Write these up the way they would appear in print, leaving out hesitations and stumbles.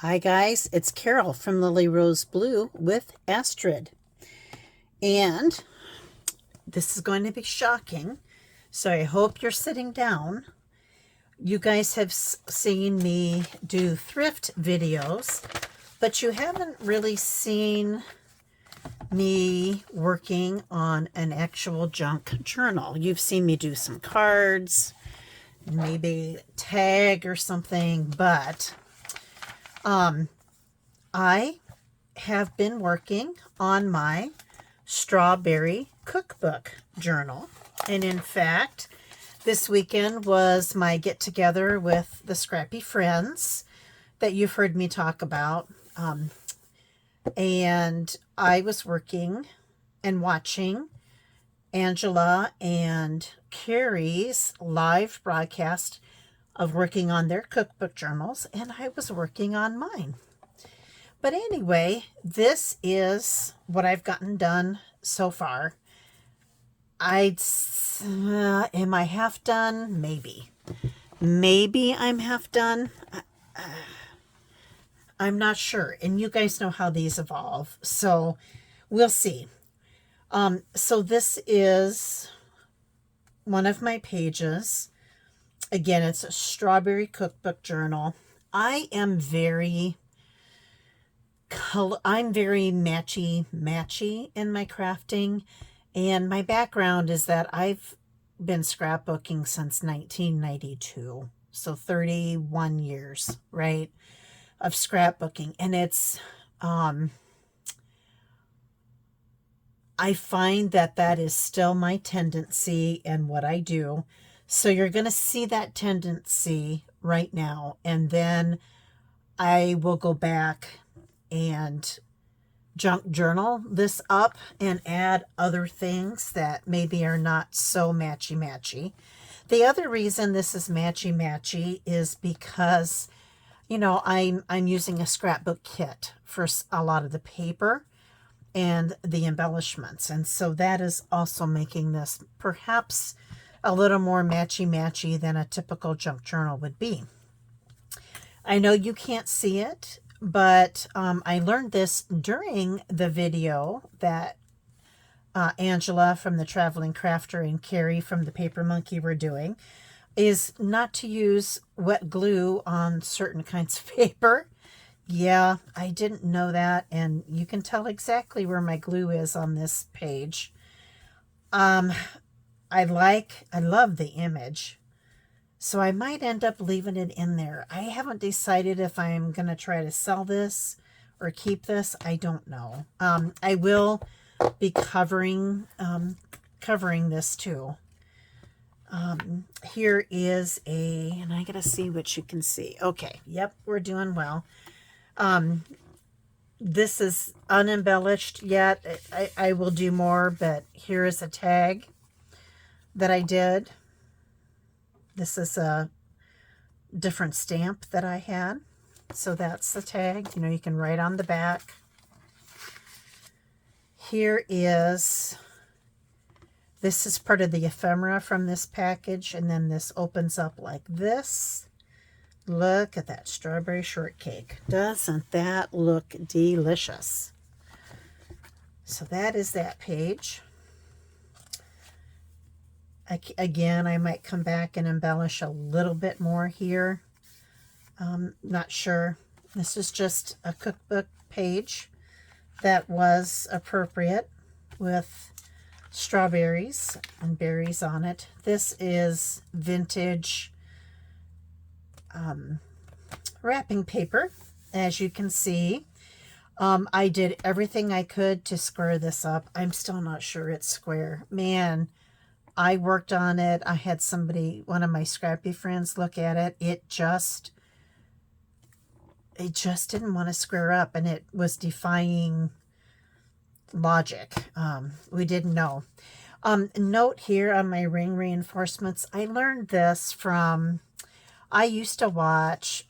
Hi guys, it's Carol from Lily Rose Blue with Astrid. And this is going to be shocking, so I hope you're sitting down. You guys have seen me do thrift videos, but you haven't really seen me working on an actual junk journal. You've seen me do some cards, maybe tag or something, but I have been working on my strawberry cookbook journal. And in fact, this weekend was my get together with the Scrappy Friends that you've heard me talk about. And I was working and watching Angela and Carrie's live broadcast of working on their cookbook journals, and I was working on mine. But anyway, this is what I've gotten done so far. Am I half done? Maybe. Maybe I'm half done. I'm not sure. And you guys know how these evolve. So we'll see. So this is one of my pages. Again, it's a strawberry cookbook journal. I'm very matchy in my crafting, and my background is that I've been scrapbooking since 1992, so 31 years, right, of scrapbooking. And it's I find that is still my tendency and what I do. So you're going to see that tendency right now, and then I will go back and junk journal this up and add other things that maybe are not so matchy-matchy. The other reason this is matchy-matchy is because, I'm using a scrapbook kit for a lot of the paper and the embellishments. And so that is also making this perhaps a little more matchy-matchy than a typical junk journal would be. I know you can't see it, but I learned this during the video that Angela from the Traveling Crafter and Carrie from the Paper Monkey were doing, is not to use wet glue on certain kinds of paper. Yeah, I didn't know that, and you can tell exactly where my glue is on this page. I love the image, so I might end up leaving it in there. I haven't decided if I'm going to try to sell this or keep this. I don't know. I will be covering this too. Here is and I got to see what you can see. Okay, yep, we're doing well. This is unembellished yet. I will do more, but here is a tag that I did. This is a different stamp that I had. So that's the tag. You can write on the back. This is part of the ephemera from this package, and then this opens up like this. Look at that strawberry shortcake. Doesn't that look delicious? So that is that page. Again, I might come back and embellish a little bit more here. Not sure. This is just a cookbook page that was appropriate with strawberries and berries on it. This is vintage wrapping paper, as you can see. I did everything I could to square this up. I'm still not sure it's square. Man, I worked on it. I had one of my scrappy friends look at it. It just didn't want to square up, and it was defying logic. We didn't know. Note here on my ring reinforcements, I learned this from, I used to watch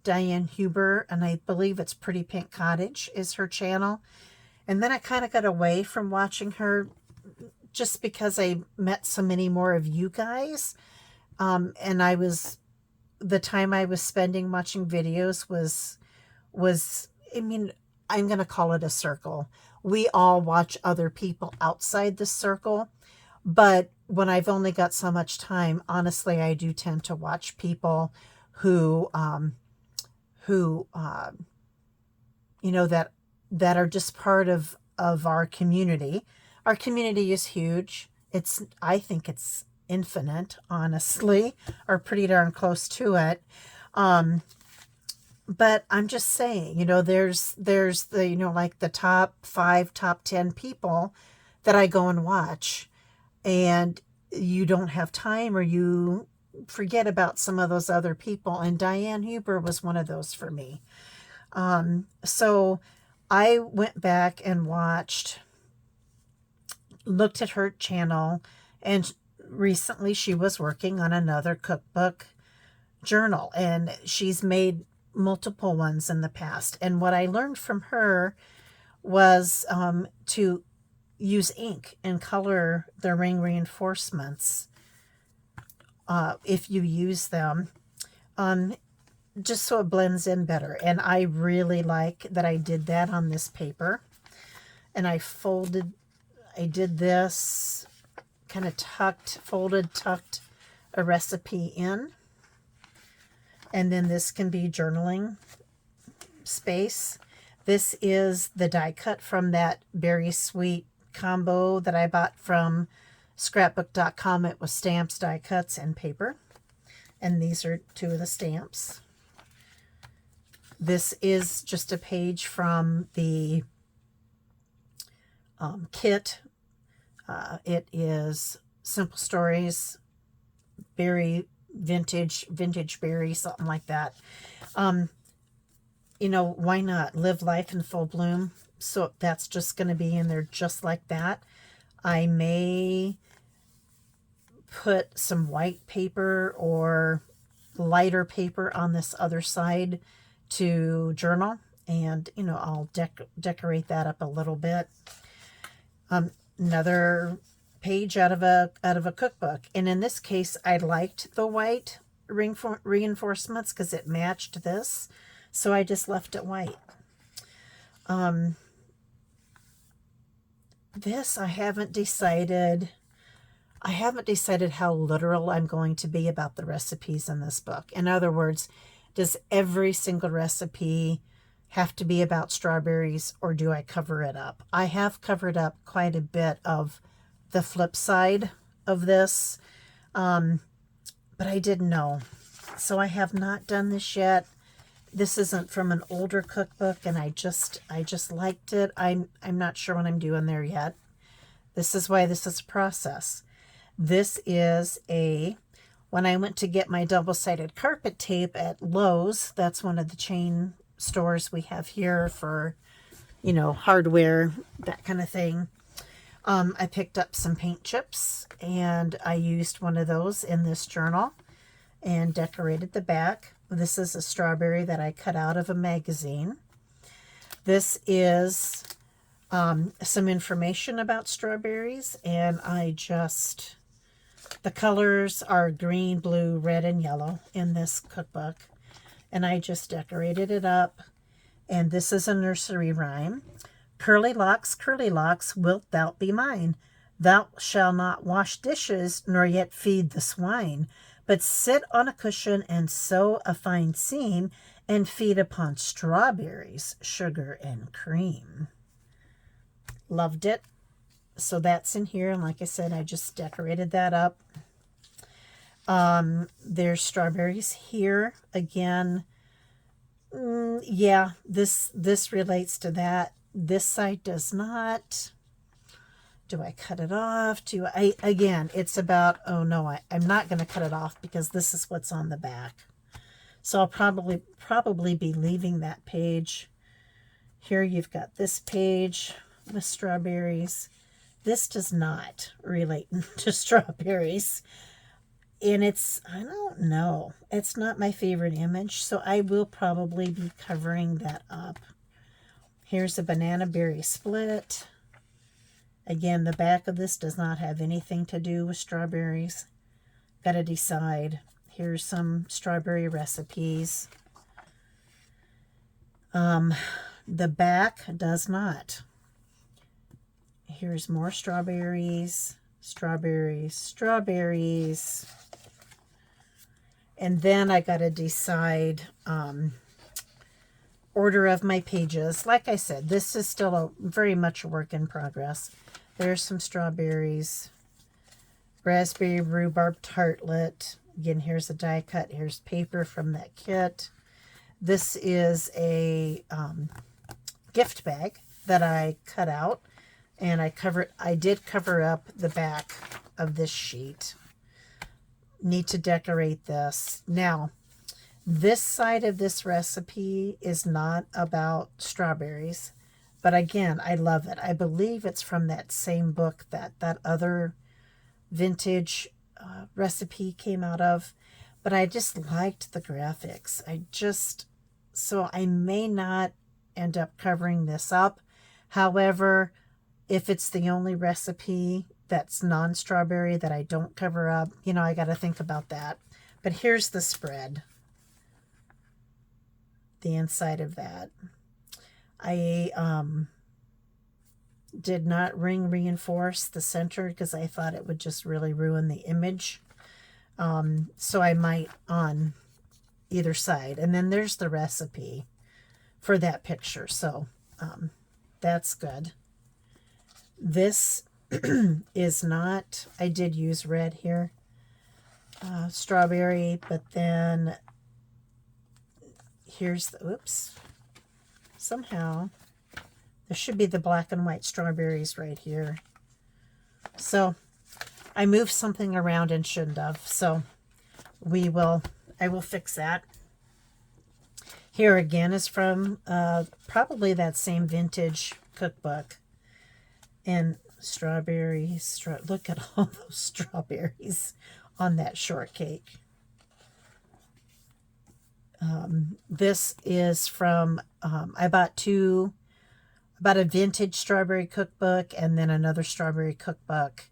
Diane Huber, and I believe it's Pretty Pink Cottage is her channel. And then I kind of got away from watching her just because I met so many more of you guys. And the time I was spending watching videos was was, I mean, I'm going to call it a circle. We all watch other people outside the circle, but when I've only got so much time, honestly, I do tend to watch people who, who, you know, that are just part of our community. Our community is huge. I think it's infinite, honestly, or pretty darn close to it. But I'm just saying, there's the, like the top 5, top 10 people that I go and watch, and you don't have time or you forget about some of those other people. And Diane Huber was one of those for me. So I went back and looked at her channel, and recently she was working on another cookbook journal, and she's made multiple ones in the past. And what I learned from her was to use ink and color the ring reinforcements if you use them, just so it blends in better. And I really like that I did that on this paper. And I did this, kind of tucked a recipe in. And then this can be journaling space. This is the die cut from that Berry Sweet combo that I bought from scrapbook.com. It was stamps, die cuts, and paper. And these are 2 of the stamps. This is just a page from the kit. It is Simple Stories, Berry vintage berry, something like that. Why not live life in full bloom? So that's just going to be in there just like that. I may put some white paper or lighter paper on this other side to journal, and I'll decorate that up a little bit. Another page out of a cookbook, and in this case I liked the white reinforcements because it matched this, so I just left it white. This I haven't decided how literal I'm going to be about the recipes in this book. In other words, does every single recipe have to be about strawberries, or do I cover it up? I have covered up quite a bit of the flip side of this, but I didn't know. So I have not done this yet. This isn't from an older cookbook, and I just liked it. I'm not sure what I'm doing there yet. This is why this is a process. This is when I went to get my double-sided carpet tape at Lowe's, that's one of the chain stores we have here for, hardware, that kind of thing. I picked up some paint chips, and I used one of those in this journal and decorated the back. This is a strawberry that I cut out of a magazine. This is some information about strawberries, and the colors are green, blue, red, and yellow in this cookbook, and I just decorated it up. And this is a nursery rhyme. Curly locks, wilt thou be mine? Thou shalt not wash dishes, nor yet feed the swine, but sit on a cushion and sew a fine seam, and feed upon strawberries, sugar, and cream. Loved it. So that's in here, and like I said, I just decorated that up. There's strawberries here again. Yeah, this relates to that. This side does not. Do I cut it off? Again, it's about, oh no, I'm not going to cut it off because this is what's on the back. So I'll probably be leaving that page. Here you've got this page with strawberries. This does not relate to strawberries. And I don't know, it's not my favorite image, so I will probably be covering that up. Here's a banana berry split. Again, the back of this does not have anything to do with strawberries. Got to decide. Here's some strawberry recipes. The back does not. Here's more strawberries, strawberries, strawberries. And then I got to decide order of my pages. Like I said, this is still very much a work in progress. There's some strawberries, raspberry rhubarb tartlet. Again, here's a die cut. Here's paper from that kit. This is a gift bag that I cut out, and I did cover up the back of this sheet. Need to decorate this. Now, this side of this recipe is not about strawberries, but again, I love it. I believe it's from that same book that other vintage recipe came out of, but I just liked the graphics. So I may not end up covering this up. However, if it's the only recipe that's non-strawberry that I don't cover up, I got to think about that. But here's the spread, the inside of that. I did not ring reinforce the center because I thought it would just really ruin the image. So I might on either side. And then there's the recipe for that picture. So that's good. This is not, I did use red here, strawberry, but then here's the, oops, somehow there should be the black and white strawberries right here. So I moved something around and shouldn't have. So I will fix that. Here again is from probably that same vintage cookbook. And strawberries, look at all those strawberries on that shortcake. This is from, I bought a vintage strawberry cookbook and then another strawberry cookbook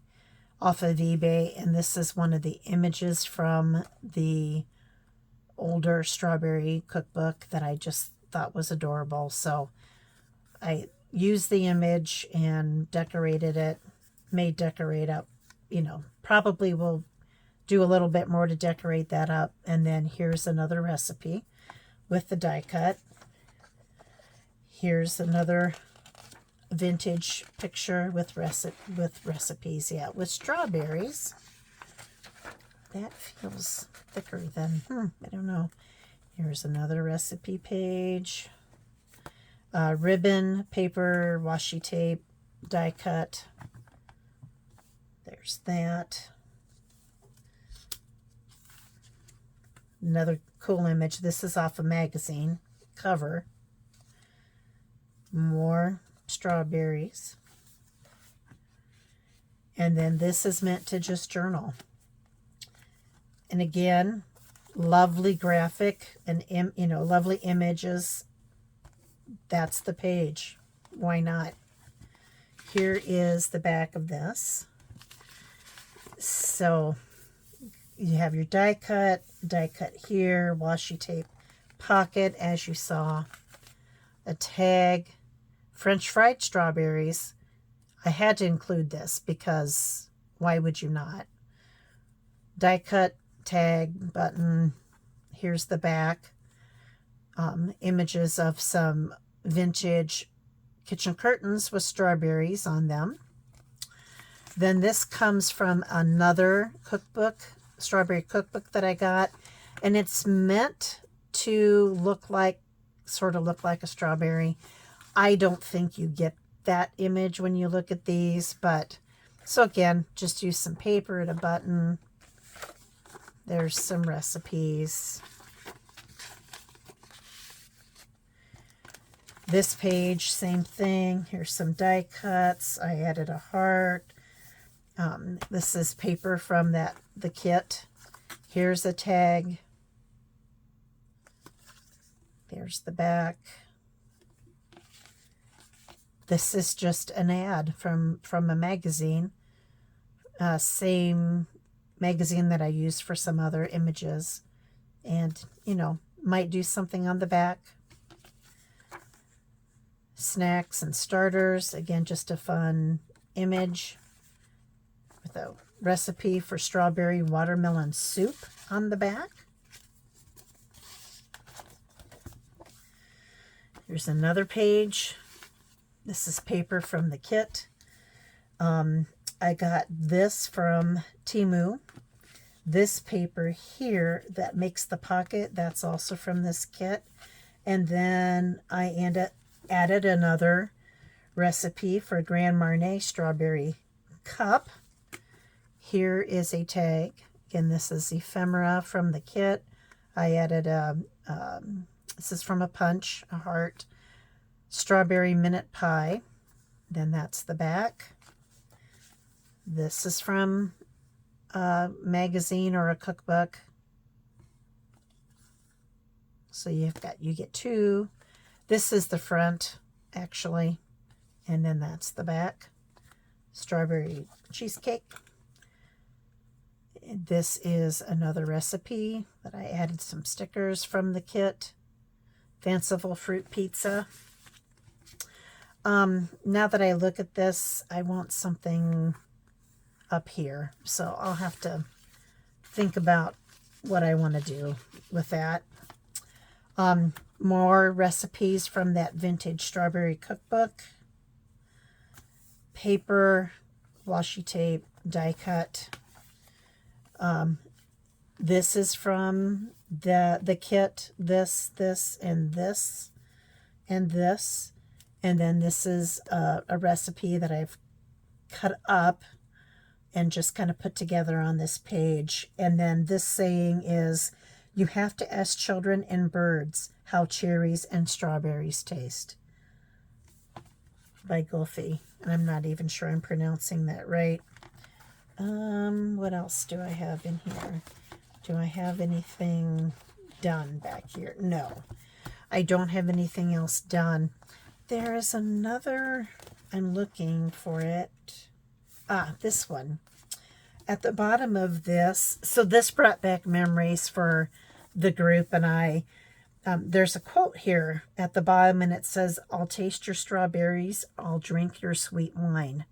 off of eBay. And this is one of the images from the older strawberry cookbook that I just thought was adorable. So I used the image and decorated it, may decorate up, probably will do a little bit more to decorate that up. And then here's another recipe with the die cut. Here's another vintage picture with recipes, with strawberries. That feels thicker than, I don't know. Here's another recipe page. Ribbon, paper, washi tape, die cut. There's that. Another cool image. This is off a magazine cover. More strawberries. And then this is meant to just journal. And again, lovely graphic and lovely images. That's the page. Why not? Here is the back of this. So you have your die cut here, washi tape pocket, as you saw, a tag, French fried strawberries. I had to include this because why would you not? Die cut, tag, button. Here's the back. Images of some vintage kitchen curtains with strawberries on them. Then this comes from another cookbook, strawberry cookbook that I got, and it's meant to sort of look like a strawberry. I don't think you get that image when you look at these, but so again, just use some paper and a button. There's some recipes. This page, same thing. Here's some die cuts. I added a heart. This is paper from the kit. Here's a tag. There's the back. This is just an ad from a magazine. Same magazine that I used for some other images. And, might do something on the back. snacks and starters. Again, just a fun image with a recipe for strawberry watermelon soup on the back. Here's another page. This is paper from the kit. I got this from Temu. This paper here that makes the pocket, that's also from this kit. And then I added another recipe for Grand Marnier strawberry cup. Here is a tag. Again, this is ephemera from the kit. I added this is from a punch, a heart, strawberry minute pie. Then that's the back. This is from a magazine or a cookbook. So you get two. This is the front, actually. And then that's the back. Strawberry cheesecake. This is another recipe that I added some stickers from the kit. Fanciful fruit pizza. Now that I look at this, I want something up here. So I'll have to think about what I want to do with that. More recipes from that vintage strawberry cookbook. Paper, washi tape, die cut. This is from the kit. This, and this, and this. And then this is a recipe that I've cut up and just kind of put together on this page. And then this saying is, you have to ask children and birds how cherries and strawberries taste. By Gulfi. And I'm not even sure I'm pronouncing that right. What else do I have in here? Do I have anything done back here? No, I don't have anything else done. There is another, I'm looking for it. This one. At the bottom of this, so this brought back memories for the group and I. There's a quote here at the bottom and it says, "I'll taste your strawberries, I'll drink your sweet wine."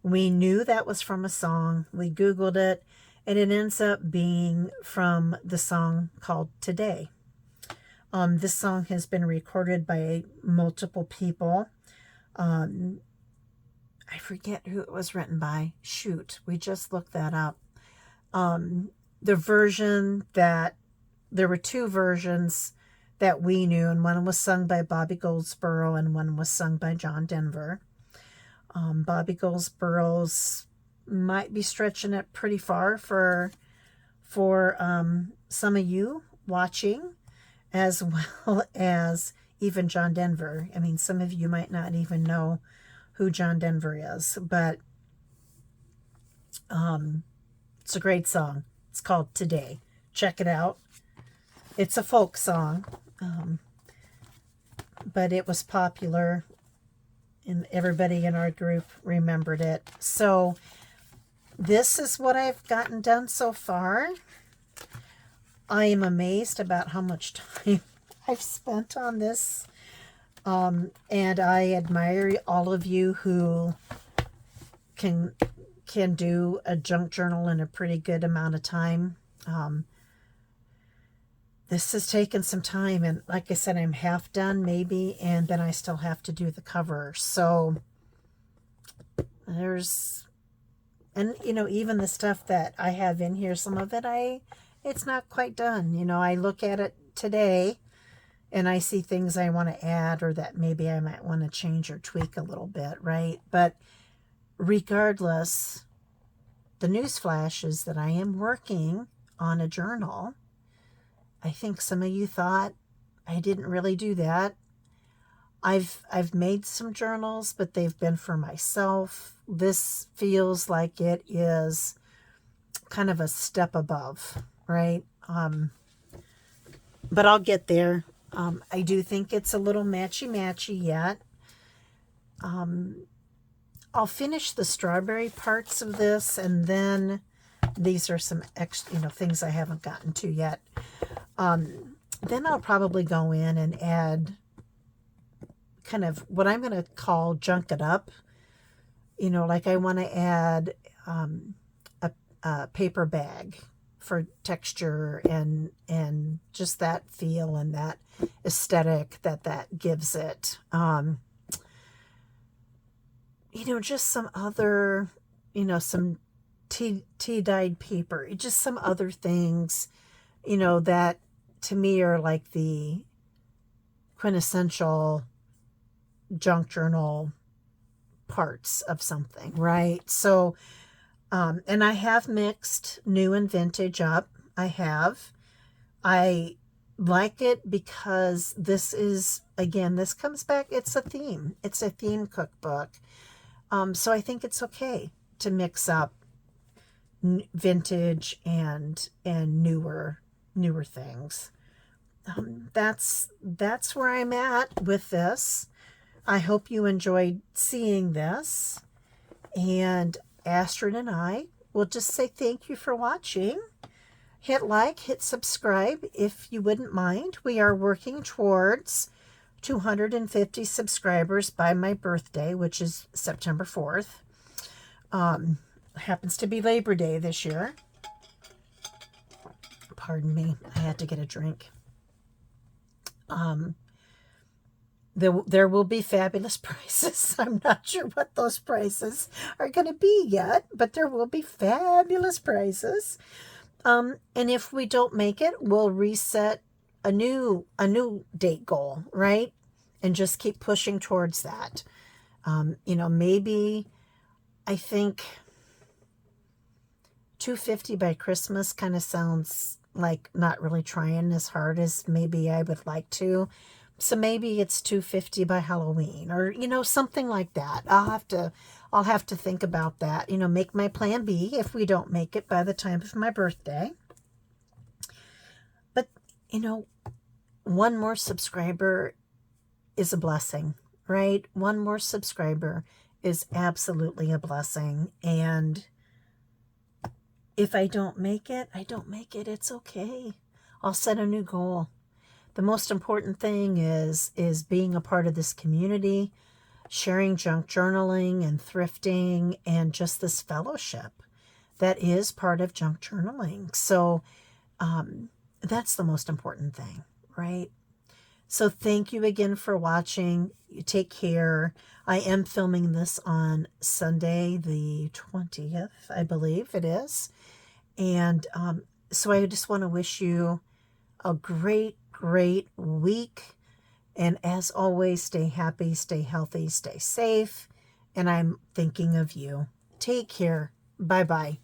We knew that was from a song. We Googled it and it ends up being from the song called Today. This song has been recorded by multiple people. I forget who it was written by. Shoot, we just looked that up. The version that, there were two versions that we knew, and one was sung by Bobby Goldsboro and one was sung by John Denver. Bobby Goldsboro's might be stretching it pretty far for some of you watching, as well as even John Denver. I mean, some of you might not even know who John Denver is, but it's a great song. It's called Today. Check it out. It's a folk song, but it was popular and everybody in our group remembered it. So this is what I've gotten done so far. I am amazed about how much time I've spent on this. And I admire all of you who can do a junk journal in a pretty good amount of time. This has taken some time, and like I said, I'm half done maybe, and then I still have to do the cover. So there's, and you know, even the stuff that I have in here, some of it it's not quite done. You know, I look at it today and I see things I want to add or that maybe I might want to change or tweak a little bit, right? But regardless, the news flash is that I am working on a journal. I think some of you thought I didn't really do that. I've made some journals, but they've been for myself. This feels like it is kind of a step above, right? But I'll get there. I do think it's a little matchy-matchy yet. I'll finish the strawberry parts of this, and then these are some extra, things I haven't gotten to yet. Then I'll probably go in and add kind of what I'm going to call junk it up. You know, like I want to add a paper bag for texture and just that feel and that aesthetic that gives it. You know, just some other, you know, some tea dyed paper, just some other things, you know, that to me are like the quintessential junk journal parts of something, right? So, and I have mixed new and vintage up. I like it because this is, again, this comes back, it's a theme. It's a theme cookbook. So I think it's okay to mix up vintage and newer things. That's where I'm at with this. I hope you enjoyed seeing this. And Astrid and I will just say thank you for watching. Hit like, hit subscribe if you wouldn't mind. We are working towards 250 subscribers by my birthday, which is September 4th. Happens to be Labor Day this year. Pardon me, I had to get a drink. There will be fabulous prices. I'm not sure what those prices are going to be yet, but there will be fabulous prices. And if we don't make it, we'll reset a new date goal, right? And just keep pushing towards that. You know, maybe I think 250 by Christmas kind of sounds like not really trying as hard as maybe I would like to. So maybe it's 250 by Halloween, or, you know, something like that. I'll have to think about that, you know, make my plan B if we don't make it by the time of my birthday. But, you know, one more subscriber is a blessing, right? One more subscriber is absolutely a blessing. And if I don't make it, I don't make it. It's okay. I'll set a new goal. The most important thing is being a part of this community, sharing junk journaling and thrifting and just this fellowship that is part of junk journaling. So that's the most important thing, right? So thank you again for watching. You take care. I am filming this on Sunday, the 20th, I believe it is. And so I just want to wish you a great week. And as always, stay happy, stay healthy, stay safe. And I'm thinking of you. Take care. Bye-bye.